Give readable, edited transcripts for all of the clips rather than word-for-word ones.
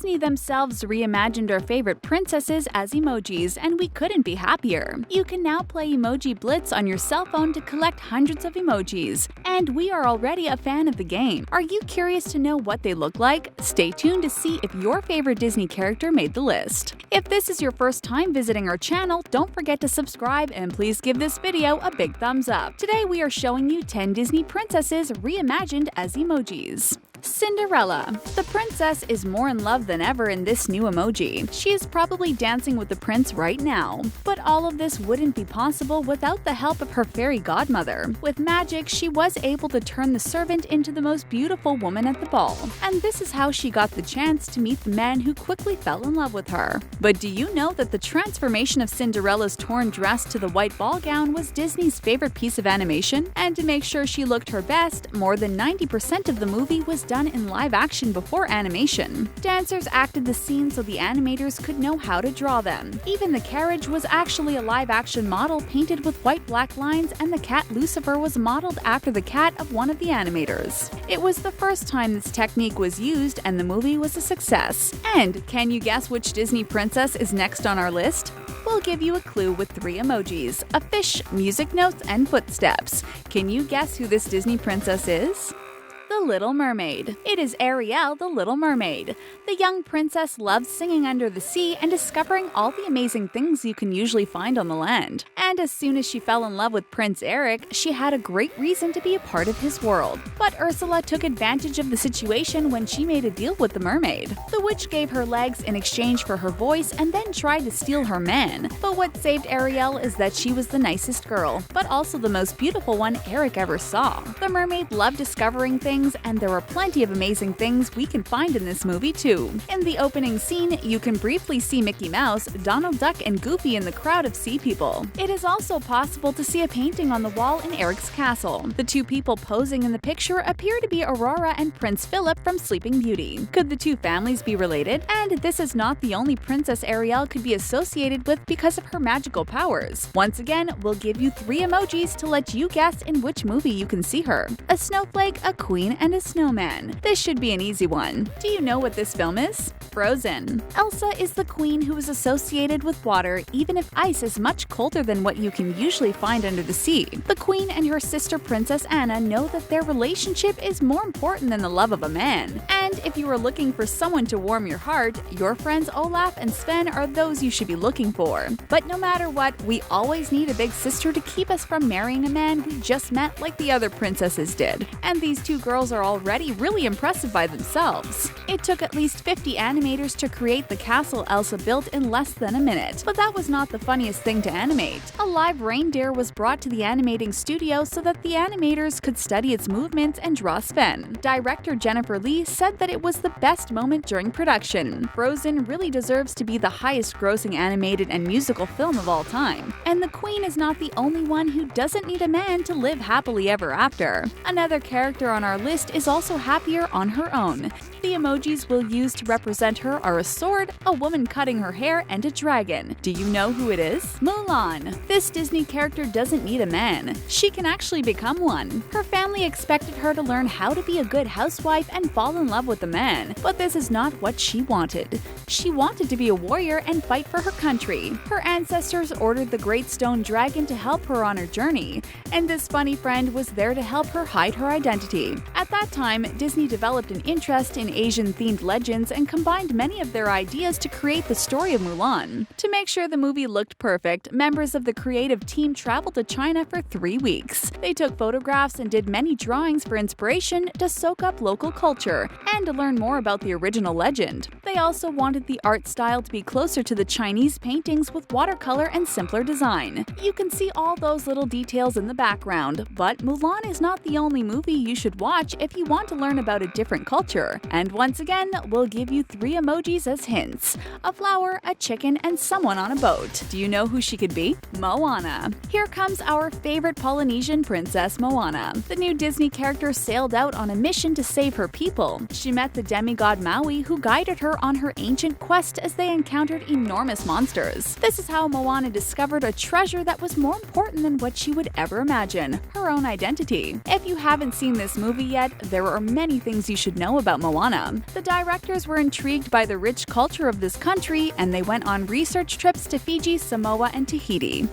Disney themselves reimagined our favorite princesses as emojis, and we couldn't be happier. You can now play Emoji Blitz on your cell phone to collect hundreds of emojis, and we are already a fan of the game. Are you curious to know what they look like? Stay tuned to see if your favorite Disney character made the list. If this is your first time visiting our channel, don't forget to subscribe and please give this video a big thumbs up. Today we are showing you 10 Disney princesses reimagined as emojis. Cinderella. The princess is more in love than ever in this new emoji. She is probably dancing with the prince right now. But all of this wouldn't be possible without the help of her fairy godmother. With magic, she was able to turn the servant into the most beautiful woman at the ball. And this is how she got the chance to meet the man who quickly fell in love with her. But do you know that the transformation of Cinderella's torn dress to the white ball gown was Disney's favorite piece of animation? And to make sure she looked her best, more than 90% of the movie was done in live action before animation. Dancers acted the scene so the animators could know how to draw them. Even the carriage was actually a live action model painted with white black lines, and the cat Lucifer was modeled after the cat of one of the animators. It was the first time this technique was used, and the movie was a success. And can you guess which Disney princess is next on our list? We'll give you a clue with 3 emojis: a fish, music notes, and footsteps. Can you guess who this Disney princess is? The Little Mermaid. It is Ariel, the Little Mermaid. The young princess loves singing under the sea and discovering all the amazing things you can usually find on the land. And as soon as she fell in love with Prince Eric, she had a great reason to be a part of his world. But Ursula took advantage of the situation when she made a deal with the mermaid. The witch gave her legs in exchange for her voice and then tried to steal her man. But what saved Ariel is that she was the nicest girl, but also the most beautiful one Eric ever saw. The mermaid loved discovering things, and there are plenty of amazing things we can find in this movie too. In the opening scene, you can briefly see Mickey Mouse, Donald Duck, and Goofy in the crowd of sea people. It is also possible to see a painting on the wall in Eric's castle. The 2 people posing in the picture appear to be Aurora and Prince Philip from Sleeping Beauty. Could the 2 families be related? And this is not the only princess Ariel could be associated with because of her magical powers. Once again, we'll give you 3 emojis to let you guess in which movie you can see her: a snowflake, a queen, and a snowman. This should be an easy one. Do you know what this film is? Frozen. Elsa is the queen who is associated with water, even if ice is much colder than what you can usually find under the sea. The queen and her sister Princess Anna know that their relationship is more important than the love of a man. And if you are looking for someone to warm your heart, your friends Olaf and Sven are those you should be looking for. But no matter what, we always need a big sister to keep us from marrying a man we just met like the other princesses did. And these 2 girls are already really impressive by themselves. It took at least 50 animators to create the castle Elsa built in less than a minute. But that was not the funniest thing to animate. A live reindeer was brought to the animating studio so that the animators could study its movements and draw Sven. Director Jennifer Lee said that it was the best moment during production. Frozen really deserves to be the highest grossing animated and musical film of all time. And the queen is not the only one who doesn't need a man to live happily ever after. Another character on our list is also happier on her own. The emojis we'll use to represent her are a sword, a woman cutting her hair, and a dragon. Do you know who it is? Mulan. This Disney character doesn't need a man. She can actually become one. Her family expected her to learn how to be a good housewife and fall in love with a man, but this is not what she wanted. She wanted to be a warrior and fight for her country. Her ancestors ordered the Great Stone Dragon to help her on her journey, and this funny friend was there to help her hide her identity. At that time, Disney developed an interest in Asian-themed legends and combined many of their ideas to create the story of Mulan. To make sure the movie looked perfect, members of the creative team traveled to China for 3 weeks. They took photographs and did many drawings for inspiration to soak up local culture and to learn more about the original legend. They also wanted the art style to be closer to the Chinese paintings with watercolor and simpler design. You can see all those little details in the background, but Mulan is not the only movie you should watch if you want to learn about a different culture. And once again, we'll give you 3 emojis as hints: a flower, a chicken, and someone on a boat. Do you know who she could be? Moana. Here comes our favorite Polynesian princess, Moana. The new Disney character sailed out on a mission to save her people. She met the demigod Maui, who guided her on her ancient quest as they encountered enormous monsters. This is how Moana discovered a treasure that was more important than what she would ever imagine: her own identity. If you haven't seen this movie yet, said, there are many things you should know about Moana. The directors were intrigued by the rich culture of this country, and they went on research trips to Fiji, Samoa, and Tahiti.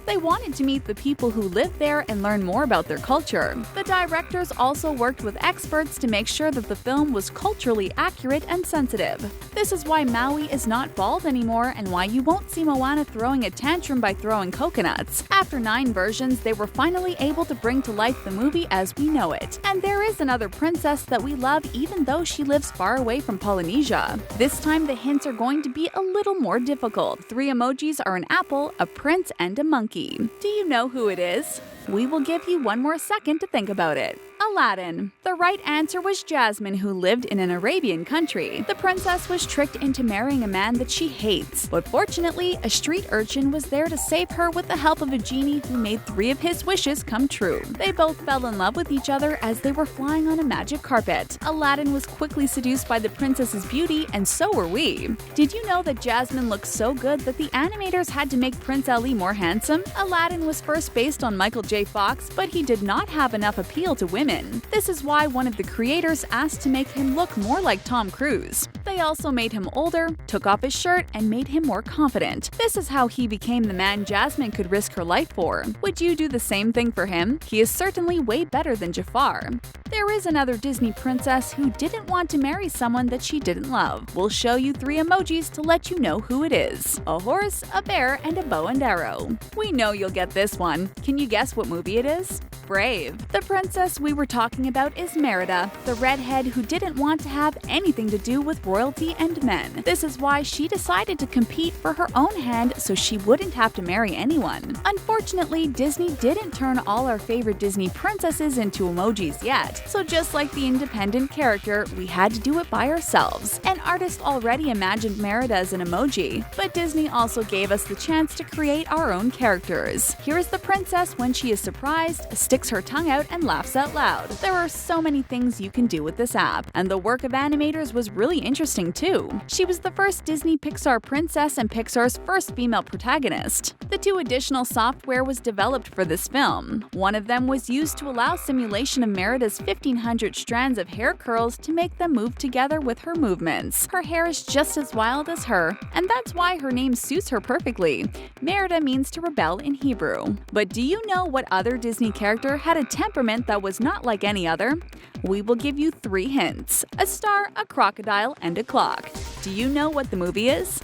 They wanted to meet the people who live there and learn more about their culture. The directors also worked with experts to make sure that the film was culturally accurate and sensitive. This is why Maui is not bald anymore and why you won't see Moana throwing a tantrum by throwing coconuts. After 9 versions, they were finally able to bring to life the movie as we know it. And there is another princess that we love even though she lives far away from Polynesia. This time the hints are going to be a little more difficult. 3 emojis are an apple, a prince, and a monkey. Do you know who it is? We will give you one more second to think about it. Aladdin. The right answer was Jasmine, who lived in an Arabian country. The princess was tricked into marrying a man that she hates, but fortunately, a street urchin was there to save her with the help of a genie who made 3 of his wishes come true. They both fell in love with each other as they were flying on a magic carpet. Aladdin was quickly seduced by the princess's beauty, and so were we. Did you know that Jasmine looked so good that the animators had to make Prince Ali more handsome? Aladdin was first based on Michael J. Fox, but he did not have enough appeal to women. This is why one of the creators asked to make him look more like Tom Cruise. They also made him older, took off his shirt, and made him more confident. This is how he became the man Jasmine could risk her life for. Would you do the same thing for him? He is certainly way better than Jafar. There is another Disney princess who didn't want to marry someone that she didn't love. We'll show you 3 emojis to let you know who it is. A horse, a bear, and a bow and arrow. We know you'll get this one. Can you guess what movie it is? Brave. The princess we were talking about is Merida, the redhead who didn't want to have anything to do with royalty and men. This is why she decided to compete for her own hand so she wouldn't have to marry anyone. Unfortunately, Disney didn't turn all our favorite Disney princesses into emojis yet, so just like the independent character, we had to do it by ourselves. An artist already imagined Merida as an emoji, but Disney also gave us the chance to create our own characters. Here is the princess when she is surprised, sticks her tongue out, and laughs out loud. There are so many things you can do with this app, and the work of animators was really interesting too. She was the first Disney Pixar princess and Pixar's first female protagonist. The 2 additional software was developed for this film. One of them was used to allow simulation of Merida's 1,500 strands of hair curls to make them move together with her movements. Her hair is just as wild as her, and that's why her name suits her perfectly. Merida means to rebel in Hebrew. But do you know what other Disney character had a temperament that was not like any other? We will give you 3 hints: a star, a crocodile, and a clock. Do you know what the movie is?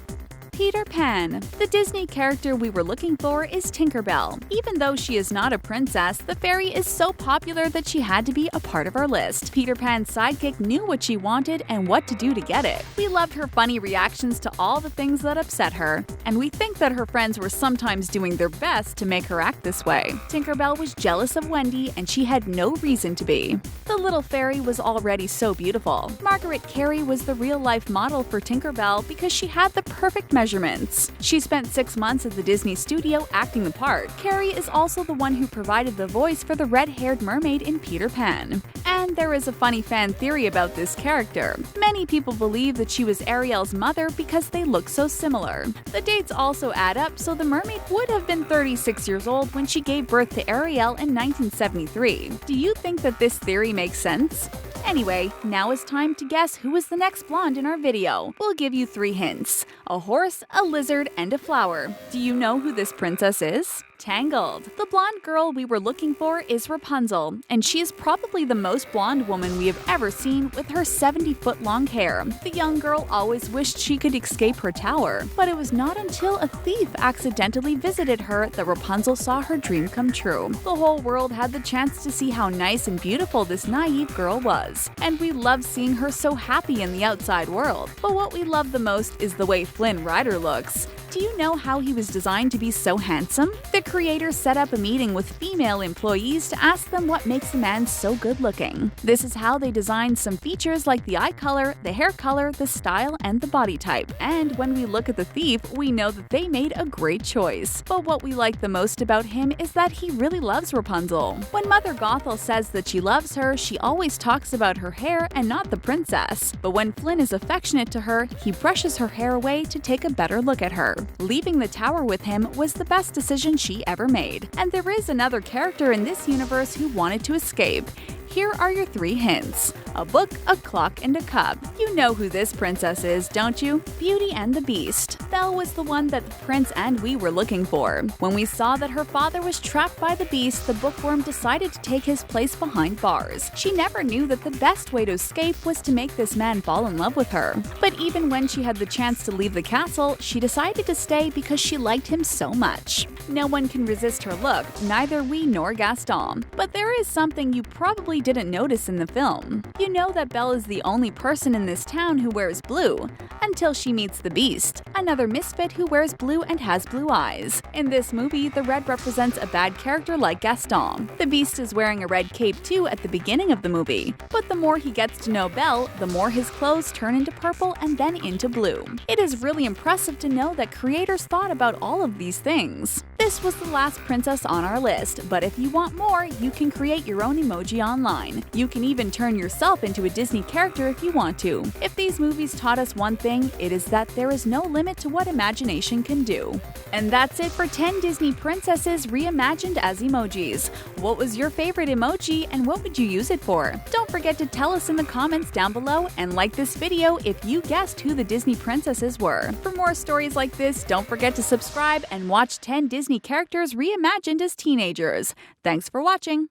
Peter Pan. The Disney character we were looking for is Tinker Belle. Even though she is not a princess, the fairy is so popular that she had to be a part of our list. Peter Pan's sidekick knew what she wanted and what to do to get it. We loved her funny reactions to all the things that upset her, and we think that her friends were sometimes doing their best to make her act this way. Tinker Belle was jealous of Wendy, and she had no reason to be. The little fairy was already so beautiful. Margaret Carey was the real-life model for Tinker Belle because she had the perfect measurements. She spent 6 months at the Disney studio acting the part. Carey is also the one who provided the voice for the red-haired mermaid in Peter Pan. And there is a funny fan theory about this character. Many people believe that she was Ariel's mother because they look so similar. The dates also add up, so the mermaid would have been 36 years old when she gave birth to Ariel in 1973. Do you think that this theory makes sense? Anyway, now it's time to guess who is the next blonde in our video. We'll give you 3 hints: a horse, a lizard, and a flower. Do you know who this princess is? Tangled. The blonde girl we were looking for is Rapunzel, and she is probably the most blonde woman we have ever seen with her 70-foot-long hair. The young girl always wished she could escape her tower, but it was not until a thief accidentally visited her that Rapunzel saw her dream come true. The whole world had the chance to see how nice and beautiful this naive girl was, and we loved seeing her so happy in the outside world. But what we love the most is the way Flynn Rider looks. Do you know how he was designed to be so handsome? The creators set up a meeting with female employees to ask them what makes a man so good looking. This is how they designed some features like the eye color, the hair color, the style, and the body type. And when we look at the thief, we know that they made a great choice. But what we like the most about him is that he really loves Rapunzel. When Mother Gothel says that she loves her, she always talks about her hair and not the princess. But when Flynn is affectionate to her, he brushes her hair away to take a better look at her. Leaving the tower with him was the best decision she ever made. And there is another character in this universe who wanted to escape. Here are your 3 hints. A book, a clock, and a cup. You know who this princess is, don't you? Beauty and the Beast. Belle was the one that the prince and we were looking for. When we saw that her father was trapped by the Beast, the bookworm decided to take his place behind bars. She never knew that the best way to escape was to make this man fall in love with her. But even when she had the chance to leave the castle, she decided to stay because she liked him so much. No one can resist her look, neither we nor Gaston. But there is something you probably didn't notice in the film. You know that Belle is the only person in this town who wears blue, until she meets the Beast, another misfit who wears blue and has blue eyes. In this movie, the red represents a bad character like Gaston. The Beast is wearing a red cape too at the beginning of the movie, but the more he gets to know Belle, the more his clothes turn into purple and then into blue. It is really impressive to know that creators thought about all of these things. This was the last princess on our list, but if you want more, you can create your own emoji online. You can even turn yourself into a Disney character if you want to. If these movies taught us one thing, it is that there is no limit to what imagination can do. And that's it for 10 Disney princesses reimagined as emojis. What was your favorite emoji and what would you use it for? Don't forget to tell us in the comments down below and like this video if you guessed who the Disney princesses were. For more stories like this, don't forget to subscribe and watch 10 Disney characters reimagined as teenagers. Thanks for watching!